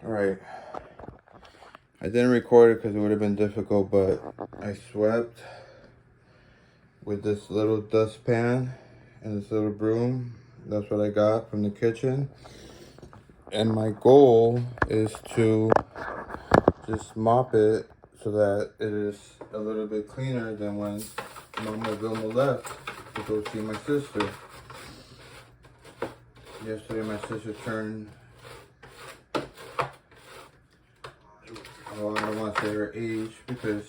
Alright. I didn't record it because it would have been difficult, but I swept with this little dustpan and this little broom. That's what I got from the kitchen. And my goal is to just mop it so that it is a little bit cleaner than when Mama Vilma left to go see my sister. Yesterday my sister turned, well, I don't want to say her age because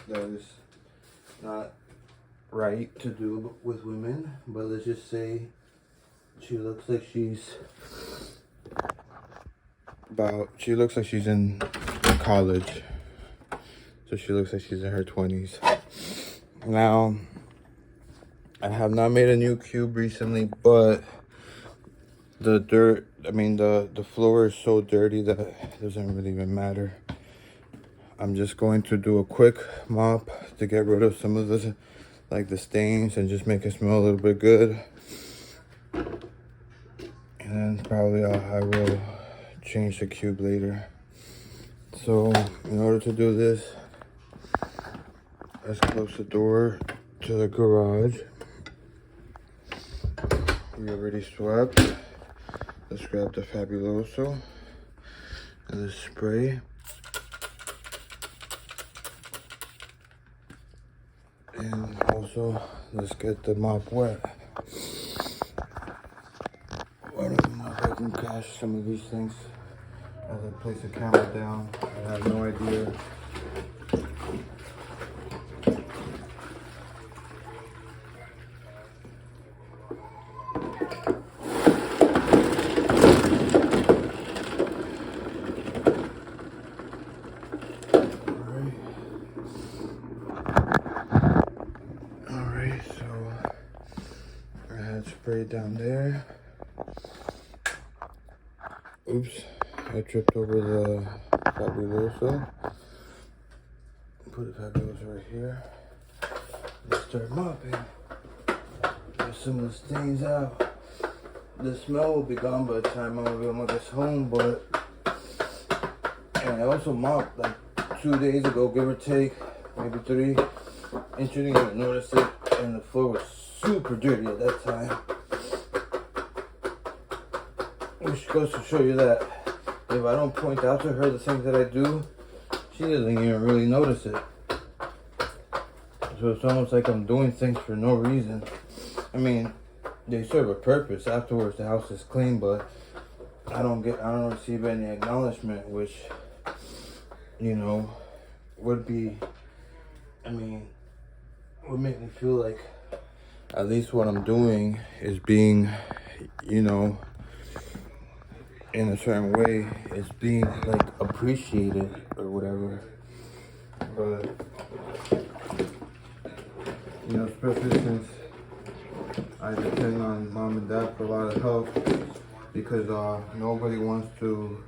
that is not right to do with women, but let's just say she looks like she's in college. So she looks like she's in her 20s. Now, I have not made a new cube recently, but the floor is so dirty that it doesn't really even matter. I'm just going to do a quick mop to get rid of some of the stains and just make it smell a little bit good. And then probably I will change the cube later. So in order to do this, let's close the door to the garage. We already swept. Let's grab the Fabuloso and the spray. And also, let's get the mop wet. I don't know if I can catch some of these things as I place the camera down. I have no idea. Alright, so I had spray down there. Oops, I tripped over the Fabuloso. Put the Fabuloso right here. Let's start mopping. Get some of the stains out. The smell will be gone by the time Mama gets home, but and I also mopped like 2 days ago, give or take, maybe 3. And she didn't even notice it, and the floor was super dirty at that time. Which goes to show you that if I don't point out to her the things that I do, she doesn't even really notice it. So it's almost like I'm doing things for no reason. I mean, they serve a purpose. Afterwards, the house is clean, but I don't receive any acknowledgement, which, you know, would make me feel like at least what I'm doing is being, you know, in a certain way, it's being like appreciated or whatever. But you know, especially since I depend on Mom and Dad for a lot of help, because nobody wants to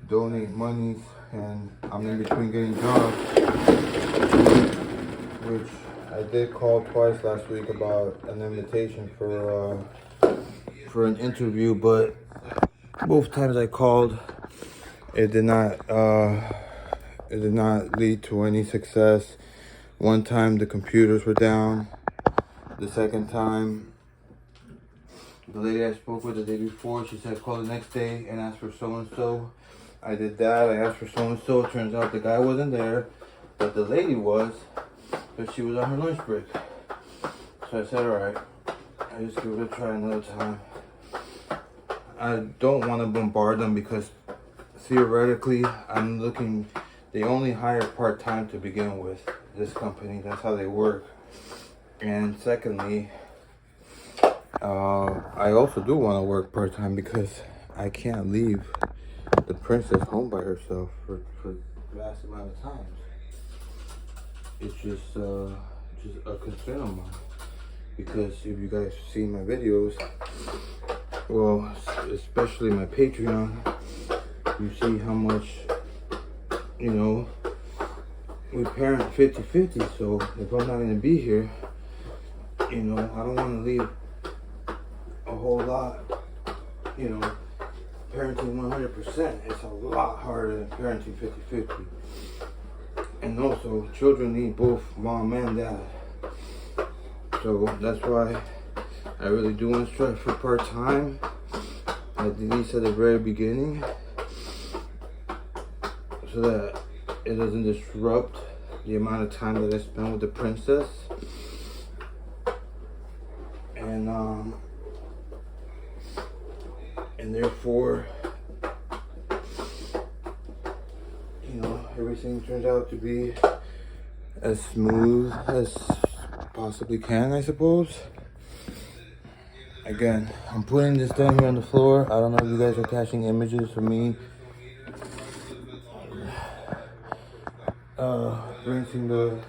donate monies, and I'm in between getting jobs, which I did call twice last week about an invitation for an interview, but both times I called, it did not lead to any success. One time the computers were down. The second time, the lady I spoke with the day before, she said call the next day and ask for so-and-so. I did that. I asked for so-and-so. Turns out the guy wasn't there, but the lady was, but she was on her lunch break. So I said, all right, I just give it a try another time. I don't want to bombard them because theoretically, they only hire part-time to begin with, this company. That's how they work. And secondly, I also do want to work part-time because I can't leave the princess home by herself for vast amount of time. It's just a concern of mine, because if you guys see my videos, well, especially my Patreon, you see how much, you know, we parent 50-50. So if I'm not going to be here, you know, I don't want to leave a whole lot, you know, parenting 100%, it's a lot harder than parenting 50-50. And also, children need both mom and dad. So that's why I really do want to strive for part-time. Like Denise at the very beginning, so that it doesn't disrupt the amount of time that I spend with the princess. And therefore, you know, everything turns out to be as smooth as possibly can, I suppose. Again, I'm putting this down here on the floor. I don't know if you guys are catching images of me rinsing the,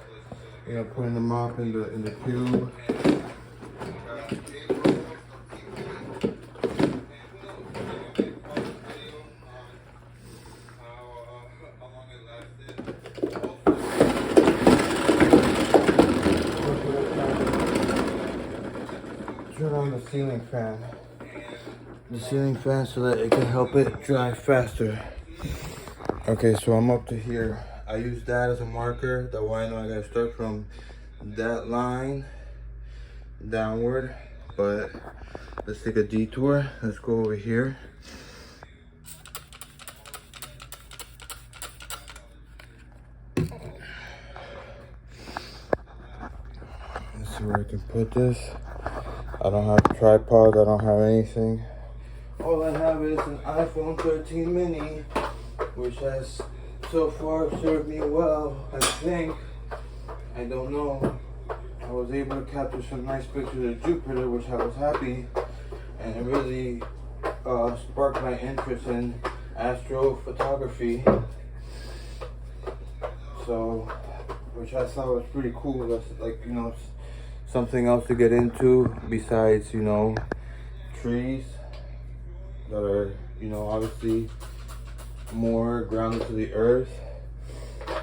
you know, putting the mop in the cube. Turn on the ceiling fan. The ceiling fan so that it can help it dry faster. Okay, so I'm up to here. I use that as a marker. That way I know I gotta start from that line downward. But let's take a detour. Let's go over here. Let's see where I can put this. I don't have a tripod. I don't have anything. All I have is an iPhone 13 mini, which has so far served me well, I think. I don't know. I was able to capture some nice pictures of Jupiter, which I was happy, and it really sparked my interest in astrophotography. So, which I thought was pretty cool. That's like, you know, something else to get into besides, you know, trees that are, you know, obviously more grounded to the earth.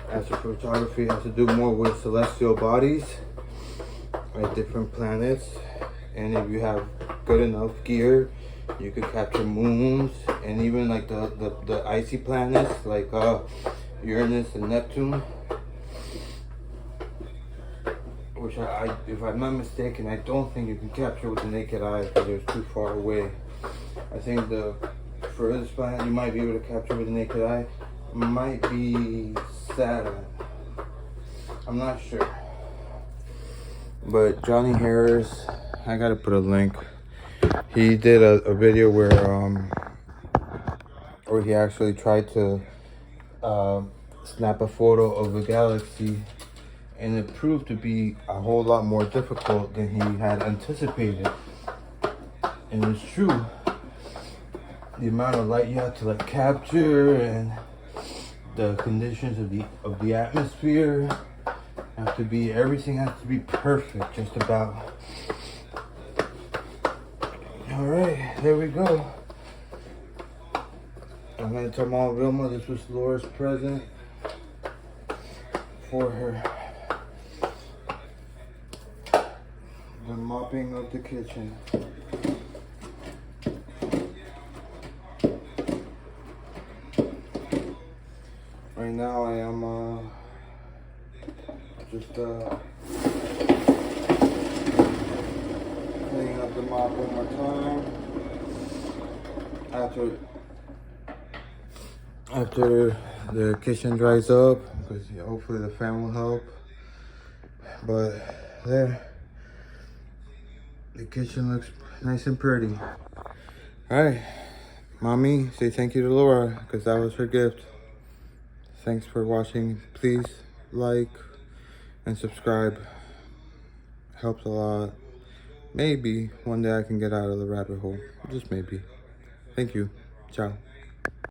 Astrophotography has to do more with celestial bodies, like different planets. And if you have good enough gear, you could capture moons and even like the icy planets like Uranus and Neptune. Which if I'm not mistaken, I don't think you can capture with the naked eye because they're too far away. I think the furthest planet you might be able to capture with the naked eye might be Saturn. I'm not sure. But Johnny Harris, I gotta put a link. He did a video where he actually tried to snap a photo of a galaxy, and it proved to be a whole lot more difficult than he had anticipated. And it's true. The amount of light you have to like capture and the conditions of the atmosphere have to be, everything has to be perfect, just about. All right, there we go. I'm gonna tell Mom Vilma this was Laura's present for her. The mopping of the kitchen. Right now I am just cleaning up the mop one more time after the kitchen dries up, because hopefully the fan will help. But there, the kitchen looks nice and pretty. All right, Mommy, say thank you to Laura because that was her gift. Thanks for watching. Please like and subscribe. Helps a lot. Maybe one day I can get out of the rabbit hole. Just maybe. Thank you. Ciao.